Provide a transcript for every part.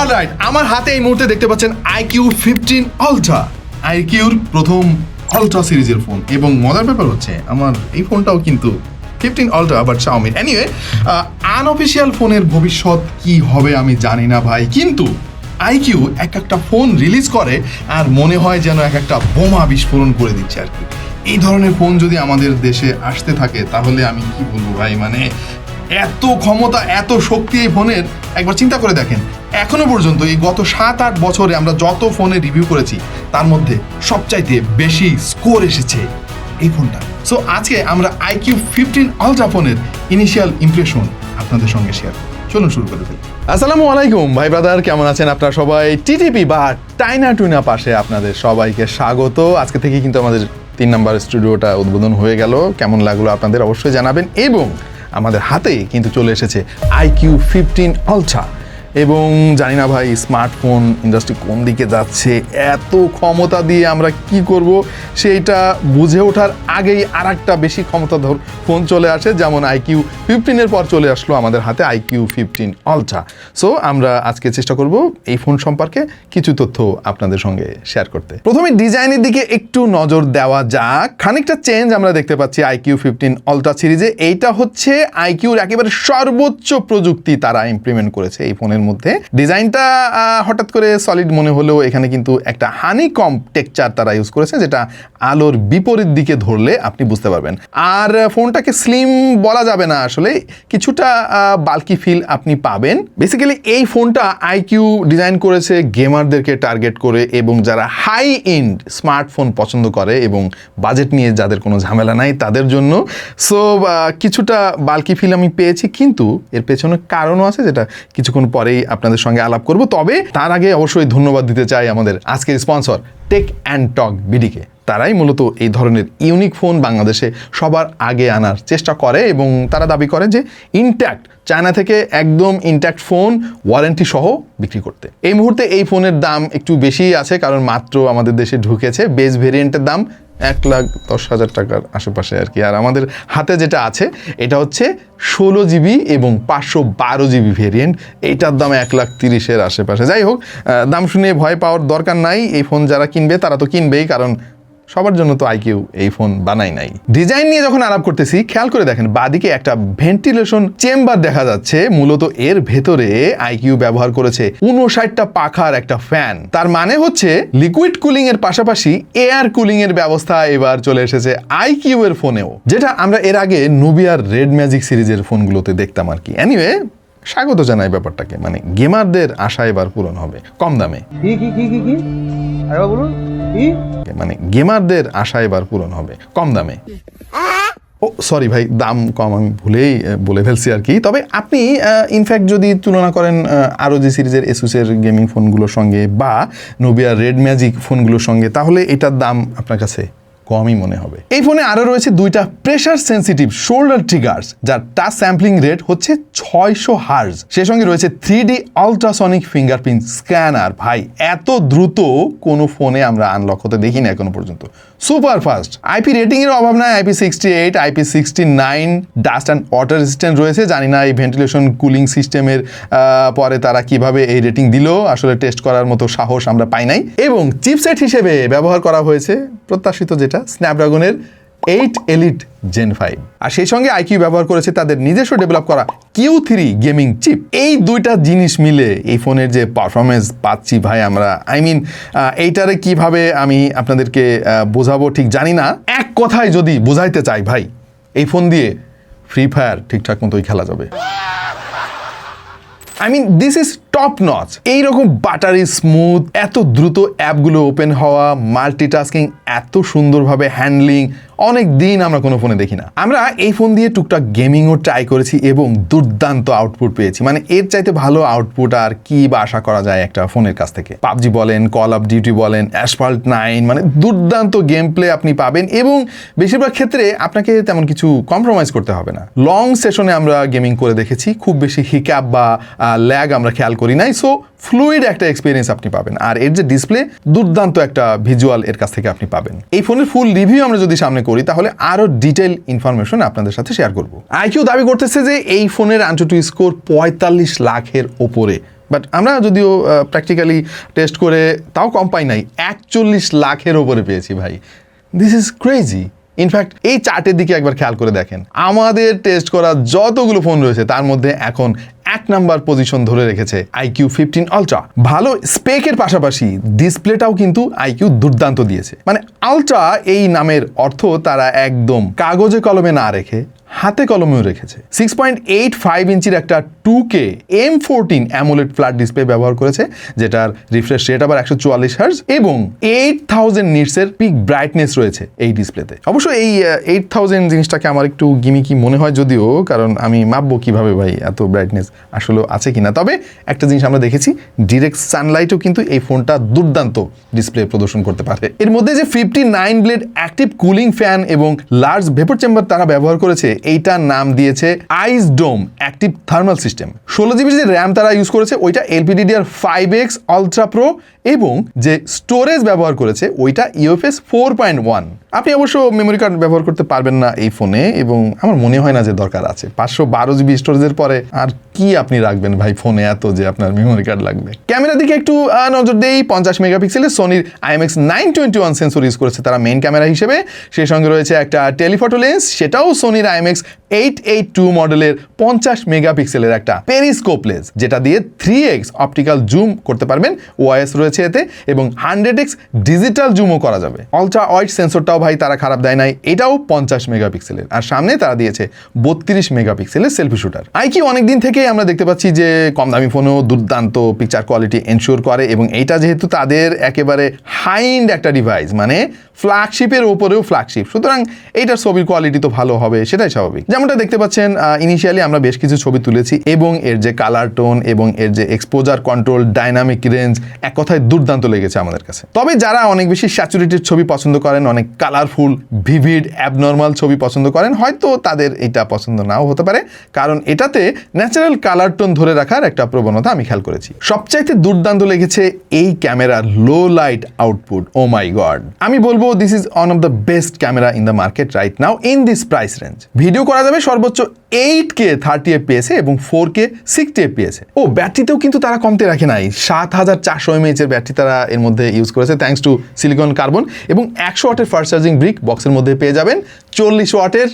Alright, আমার হাতে এই মুহূর্তে দেখতে পাচ্ছেন iQOO 15 Ultra, iQOOর প্রথম আলট্রা সিরিজের ফোন। এবং মজার ব্যাপার হচ্ছে আমার এই ফোনটাও কিন্তু 15 Ultra but Xiaomi। Anyway, unofficial ফোনের ভবিষ্যৎ কি হবে আমি জানি না ভাই, কিন্তু iQOO একটা ফোন রিলিজ করে আর মনে হয় যেন একটা বোমা বিস্ফোরণ করে দিচ্ছে আর কি। এই ধরনের ফোন যদি আমাদের দেশে আসতে থাকে তাহলে আমি কি বলবো ভাই, মানে এত ক্ষমতা, এত শক্তি এই ফোনের, একবার চিন্তা করে দেখেন। এখনো পর্যন্ত এই গত 7-8 বছরে আমরা যত ফোনে রিভিউ করেছি তার মধ্যে সবচাইতে বেশি স্কোর এসেছে এই ফোনটা। সো আজকে আমরা iQOO 15 Ultra ফোনের ইনিশিয়াল ইমপ্রেশন আপনাদের সঙ্গে শেয়ার করব। চলুন শুরু করে ফেলি। আসসালামু আলাইকুম ভাই ব্রাদার, কেমন আছেন আপনারা সবাই? টিটিপি বা টাইনা টুইনা পাশে আপনাদের সবাইকে স্বাগত। আজকে থেকে কিন্তু আমাদের 3 নম্বর স্টুডিওটা উদ্বোধন হয়ে গেল। কেমন লাগলো আপনাদের অবশ্যই জানাবেন। এবং আমাদের হাতে কিন্তু চলে এসেছে iQOO 15 Ultra। এবং জানি না ভাই স্মার্টফোন ইন্ডাস্ট্রি কোন দিকে যাচ্ছে, এত ক্ষমতা দিয়ে আমরা কি করব সেইটা বুঝে ওঠার আগেই আর একটা বেশি ক্ষমতাধর ফোন চলে আসে, যেমন iQOO 15-এর পর চলে আসলো আমাদের হাতে iQOO 15 Ultra। সো আমরা আজকে চেষ্টা করব এই ফোন সম্পর্কে কিছু তথ্য আপনাদের সঙ্গে শেয়ার করতে। প্রথমে ডিজাইনের দিকে একটু নজর দেওয়া যাক। খানিকটা চেঞ্জ আমরা দেখতে পাচ্ছি iQOO 15 Ultra সিরিজে। এইটা হচ্ছে iQOOর একেবারে সর্বোচ্চ প্রযুক্তি তারা ইমপ্লিমেন্ট করেছে এই ফোনের মধ্যে। ডিজাইনটা হঠাৎ করে সলিড মনে হলেও এখানে কিন্তু একটা হানিকম টেক্সচার তারা ইউজ করেছে, যেটা আলোর বিপরীত দিকে ধরলে আপনি বুঝতে পারবেন। আর ফোনটাকে স্লিম বলা যাবে না, আসলে কিছুটা বাল্কি ফিল আপনি পাবেন। বেসিক্যালি এই ফোনটা iQOO ডিজাইন করেছে গেমারদেরকে টার্গেট করে, এবং যারা হাই এন্ড স্মার্টফোন পছন্দ করে এবং বাজেট নিয়ে যাদের কোনো ঝামেলা নাই তাদের জন্য। সো কিছুটা বাল্কি ফিল আমি পেয়েছি, কিন্তু এর পেছনে কারণও আছে, যেটা কিছুক্ষণ পরেই আপনাদের সঙ্গে আলাপ করব। তবে তার আগে অবশ্যই ধন্যবাদ দিতে চাই আমাদের আজকের স্পন্সর টেক অ্যান্ড টক বিডিকে। তারাই মূলত এই ধরনের ইউনিক ফোন বাংলাদেশে সবার আগে আনার চেষ্টা করে, এবং তারা দাবি করে যে ইনট্যাক্ট চায়না থেকে একদম ইনট্যাক্ট ফোন ওয়ারেন্টি সহ বিক্রি করতে। এই মুহূর্তে এই ফোনের দাম একটু বেশি আছে, কারণ মাত্র আমাদের দেশে ঢুকেছে। বেস ভেরিয়েন্টের দাম 1,10,000 টাকার আশেপাশে আর কি। আর আমাদের হাতে যেটা আছে এটা হচ্ছে 16 জিবি এবং 512 জিবি ভেরিয়েন্ট। এইটার দাম 1,30,000-এর আশেপাশে। যাই হোক, দাম শুনে ভয় পাওয়ার দরকার নাই। এই ফোন যারা কিনবে তারা তো কিনবেই, কারণ সবার জন্য তো iQOO এই ফোন বানাই নাই। ডিজাইন নিয়ে যখন আলাপ করতেছি, খেয়াল করে দেখেন বাদিকে একটা ভেন্টিলেশন চেম্বার দেখা যাচ্ছে। মূলত এর ভেতরে iQOO ব্যবহার করেছে 59টা পাখার একটা ফ্যান। তার মানে হচ্ছে লিকুইড কুলিং এর পাশাপাশি এয়ার কুলিং এর ব্যবস্থা এবার চলে এসেছে iQOO এর ফোনেও, যেটা আমরা এর আগে নুবিয়ার রেড ম্যাজিক সিরিজের ফোনগুলোতে দেখতাম আর কি। এনিওয়ে, স্বাগত জানাই ব্যাপারটাকে, মানে গেমারদের আশা এবার পূরণ হবে কম দামে। মানে গেমারদের আশা এবার পূরণ হবে কম দামে। ও সরি ভাই, দাম কম আমি ভুলেই বলে ফেলছি আর কি। তবে আপনি ইনফ্যাক্ট যদি তুলনা করেন আরও যে সিরিজের এসুসের গেমিং ফোনগুলোর সঙ্গে বা নোবিয়ার রেড ম্যাজিক ফোনগুলোর সঙ্গে, তাহলে এটার দাম আপনার কাছে কমই মনে হবে। এই ফোনে আরও রয়েছে 2টা প্রেশার সেন্সিটিভ শোল্ডার ট্রিগার্স, যার টাচ স্যাম্পলিং রেট হচ্ছে 600 হার্জ। সেই সঙ্গে রয়েছে 3D আলট্রাসনিক ফিঙ্গারপ্রিন্ট স্ক্যানার। ভাই এত দ্রুত কোনো ফোনে আমরা আনলক হতে দেখি না এখনো পর্যন্ত। Super fast. আইপি রেটিং এর অভাব নাই। IP68, IP69 dust and water resistant রয়েছে। জানি না এই ভেন্টিলেশন কুলিং সিস্টেমের পরে তারা কিভাবে এই রেটিং দিল, আসলে টেস্ট করার মতো সাহস আমরা পাই নাই। এবং চিপসেট হিসেবে ব্যবহার করা হয়েছে প্রত্যাশিত যেটা স্ন্যাপড্রাগনের 8 Elite Gen 5। আর সেই সঙ্গে iQOO ব্যবহার করেছে তাদের নিজস্ব ডেভেলপ করা Q3 গেমিং চিপ। এই দুইটা জিনিস মিলে এই ফোনের যে পারফরমেন্স পাচ্ছি ভাই আমরা, এইটারে কিভাবে আমি আপনাদেরকে বোঝাবো ঠিক জানি না। এক কথায় যদি বোঝাইতে চাই ভাই, এই ফোন দিয়ে ফ্রি ফায়ার ঠিকঠাক মতোই খেলা যাবে। This is top notch. এইরকম বাটারি স্মুথ, এত দ্রুত অ্যাপগুলো ওপেন হওয়া, মাল্টিটাস্কিং, এত সুন্দরভাবে হ্যান্ডলিং অনেক দিন আমরা কোনো ফোনে দেখি না। আমরা এই ফোন দিয়ে টুকটাক গেমিংও ট্রাই করেছি এবং দুর্দান্ত আউটপুট পেয়েছি। মানে এর চাইতে ভালো আউটপুট আর কি বা আশা করা যায় একটা ফোনের কাছ থেকে। পাবজি বলেন, কল অফ ডিউটি বলেন, অ্যাসফল্ট 9, মানে দুর্দান্ত গেম প্লে আপনি পাবেন, এবং বেশিরভাগ ক্ষেত্রে আপনাকে তেমন কিছু কম্প্রোমাইজ করতে হবে না। লং সেশনে আমরা গেমিং করে দেখেছি, খুব বেশি হিকআপ বা ল্যাগ আমরা খেয়াল করি নাই। সো ফ্লুইড একটা এক্সপিরিয়েন্স আপনি পাবেন। আর এর যে ডিসপ্লে, দুর্দান্ত একটা ভিজুয়াল এর কাছ থেকে আপনি পাবেন। এই ফোনের ফুল রিভিউ আমরা যদি সামনে করি, তাহলে আরো ডিটেইল ইনফরমেশন আপনাদের সাথে শেয়ার করব। iQOO দাবি করতেছে যে এই ফোনের AnTuTu স্কোর 45 লাখের ওপরে। বাট আমরা যদিও প্র্যাকটিক্যালি টেস্ট করে তাও কম পাই নাই, 41 লাখের ওপরে পেয়েছি ভাই। This is crazy. ইনফ্যাক্ট এই চার্টের দিকে একবার খেয়াল করে দেখেন, আমাদের টেস্ট করা যতগুলো ফোন রয়েছে তার মধ্যে এখন 1 নাম্বার পজিশন ধরে রেখেছে iQ15 Ultra। ভালো স্পেকের পাশাপাশি ডিসপ্লেটাও কিন্তু iQ দুর্দান্ত দিয়েছে। মানে আলট্রা এই নামের অর্থ তারা একদম কাগজে কলমে না রেখে হাতে কলমেও রেখেছে। 6.85 ইঞ্চির একটা 2K M14 AMOLED flat display ব্যবহার করেছে, যেটার রিফ্রেশ রেট আবার 144 হার্জ এবং 8000 নিটসের পিক ব্রাইটনেস রয়েছে এই ডিসপ্লেতে। অবশ্য এই 8000 জিনিসটাকে আমার একটু গিমিকি মনে হয় যদিও, কারণ আমি মাপবো কিভাবে ভাই এত ব্রাইটনেস আসলে আছে কিনা। তবে একটা জিনিস আমরা দেখেছি, ডিরেক্ট সানলাইটও কিন্তু এই ফোনটা দুর্দান্ত ডিসপ্লে প্রদর্শন করতে পারে। এর মধ্যে যে 59 ব্লেড অ্যাক্টিভ কুলিং ফ্যান এবং লার্জ ভেপর চেম্বার তারা ব্যবহার করেছে, এইটার নাম দিয়েছে আইস ডোম অ্যাক্টিভ থার্মাল সিস্টেম। 16 জিবি যে র্যাম তারা ইউজ করেছে ওইটা LPDDR5X আলট্রা প্রো এবং যে স্টোরেজ ব্যবহার করেছে ওইটা UFS 4.1। আপনি অবশ্য মেমোরি কার্ড ব্যবহার করতে পারবেন না এই ফোনে, এবং আমার মনে হয় না যে দরকার আছে। 512 জিবি স্টোরেজের পরে আর কি আপনি রাখবেন ভাই ফোনে এত যে আপনার মেমোরি কার্ড লাগবে। ক্যামেরার দিকে একটু নজর দেই। 50 মেগাপিক্সেলের সোনির IMX921 সেন্সর ইউজ করেছে তারা মেইন ক্যামেরা হিসেবে। সেই সঙ্গে রয়েছে একটা টেলিফটো লেন্স, সেটাও সোনির IMX882 মডেলের 50 মেগাপিক্সেলের একটা পেরিস্কোপ লেন্স, যেটা দিয়ে 3x অপটিক্যাল জুম করতে পারবেন। ওআইএস রয়েছে এতে এবং 100x ডিজিটাল জুমও করা যাবে। আলট্রা ওয়াইড সেন্সরটাও ভাই তারা খারাপ দেয় নাই, এটাও 50 মেগাপিক্সেলের। আর সামনে তারা দিয়েছে 32 মেগাপিক্সেলের সেলফি শুটার। iQ অনেকদিন থেকেই আমরা দেখতে পাচ্ছি যে কম দামি ফোনেও দুর্দান্ত পিকচার কোয়ালিটি এনশিওর করে, এবং এইটা যেহেতু তাদের একেবারে হাই এন্ড একটা ডিভাইস, মানে ফ্ল্যাগশিপের ওপরেও ফ্ল্যাগশিপ, সুতরাং এইটার ছবির কোয়ালিটি তো ভালো হবে, সেটাই স্বাভাবিক। যেমনটা দেখতে পাচ্ছেন, ইনিশিয়ালি আমরা বেশ কিছু ছবি তুলেছি এবং এর যে কালার টোন এবং এর যে এক্সপোজার কন্ট্রোল, ডাইনামিক রেঞ্জ, এক কথায় দুর্দান্ত লেগেছে আমাদের কাছে। তবে যারা অনেক বেশি স্যাচুরেটেড ছবি পছন্দ করেন, অনেক কালারফুল, ভিভিড, অ্যাবনর্মাল ছবি পছন্দ করেন, হয়তো তাদের এটা পছন্দ নাও হতে পারে, কারণ এটাতে ন্যাচারাল কালার টোন ধরে রাখার একটা প্রবণতা আমি খেয়াল করেছি। সবচাইতে দুর্দান্ত লেগেছে এই ক্যামেরার লো লাইট আউটপুট। ও মাই গড, আমি বলবো this is one of the best camera in the market right now in this price range. Video করা যাবে সর্বোচ্চ 8K 30 fps এবং 4K 60 fps। ও ব্যাটারিতেও কিন্তু তারা কমতে রাখে নাই, 7400 mAh এর ব্যাটারি তারা এর মধ্যে ইউজ করেছে থ্যাঙ্কস টু সিলিকন কার্বন, এবং 100 ওয়াটের ফাস্ট চার্জিং ব্রিক বক্সের মধ্যে পেয়ে যাবেন। 40 ওয়াটের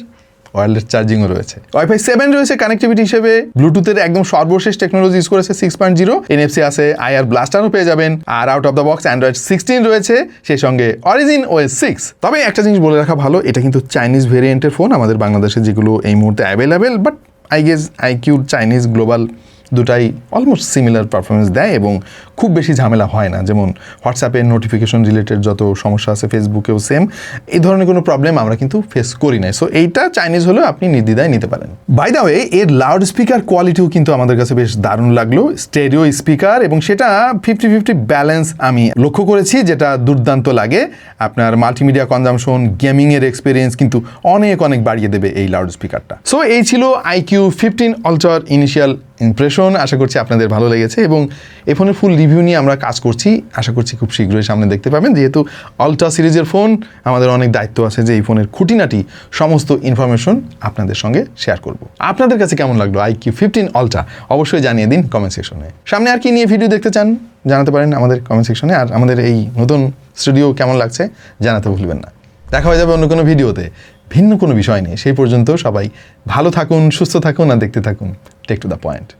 ওয়্যারলেস চার্জিংও রয়েছে। Wi-Fi 7 রয়েছে কানেক্টিভিটি হিসেবে। ব্লুটুথের একদম সর্বশেষ টেকনোলজি ইউজ করেছে 6.0। NFC আছে, IR ব্লাস্টারও পেয়ে যাবেন। আর out of the box android 16 রয়েছে, সেই সঙ্গে অরিজিন OS 6। তবে একটা জিনিস বলে রাখা ভালো, এটা কিন্তু চাইনিজ ভেরিয়েন্টের ফোন, আমাদের বাংলাদেশে যেগুলো এই মুহূর্তে অ্যাভেলেবেল, বাট আই গেস iQর চাইনিজ গ্লোবাল দুটাই অলমোস্ট সিমিলার পারফরমেন্স দেয় এবং খুব বেশি ঝামেলা হয় না। যেমন হোয়াটসঅ্যাপে নোটিফিকেশন রিলেটেড যত সমস্যা আছে, ফেসবুকেও সেম, এই ধরনের কোনো প্রবলেম আমরা কিন্তু ফেস করি না। সো এইটা চাইনিজ হলেও আপনি নির্দ্বিধায় নিতে পারেন। বাই দ্য ওয়ে, এর লাউড স্পিকার কোয়ালিটিও কিন্তু আমাদের কাছে বেশ দারুণ লাগলো। স্টেরিও স্পিকার, এবং সেটা 50-50 ব্যালেন্স আমি লক্ষ্য করেছি, যেটা দুর্দান্ত লাগে। আপনার মাল্টিমিডিয়া কনজামশন, গেমিংয়ের এক্সপিরিয়েন্স কিন্তু অনেক অনেক বাড়িয়ে দেবে এই লাউড স্পিকারটা। সো এই ছিল iQ15 Ultraর ইনিশিয়াল ইমপ্রেশন। আশা করছি আপনাদের ভালো লেগেছে, এবং এই ফোনের ফুল রিভিউ নিয়ে আমরা কাজ করছি। আশা করছি খুব শীঘ্রই সামনে দেখতে পাবেন। যেহেতু আলট্রা সিরিজের ফোন, আমাদের অনেক দায়িত্ব আছে যে এই ফোনের খুঁটিনাটি সমস্ত ইনফরমেশন আপনাদের সঙ্গে শেয়ার করব। আপনাদের কাছে কেমন লাগলো iQ15 Ultra অবশ্যই জানিয়ে দিন কমেন্ট সেকশনে। সামনে আর কি নিয়ে ভিডিও দেখতে চান জানাতে পারেন আমাদের কমেন্ট সেকশনে। আর আমাদের এই নতুন স্টুডিও কেমন লাগছে জানাতে ভুলবেন না। দেখা হয়ে যাবে অন্য কোনো ভিডিওতে ভিন্ন কোনো বিষয় নিয়ে। সেই পর্যন্ত সবাই ভালো থাকুন, সুস্থ থাকুন, আর দেখতে থাকুন টেক টু দ্য পয়েন্ট।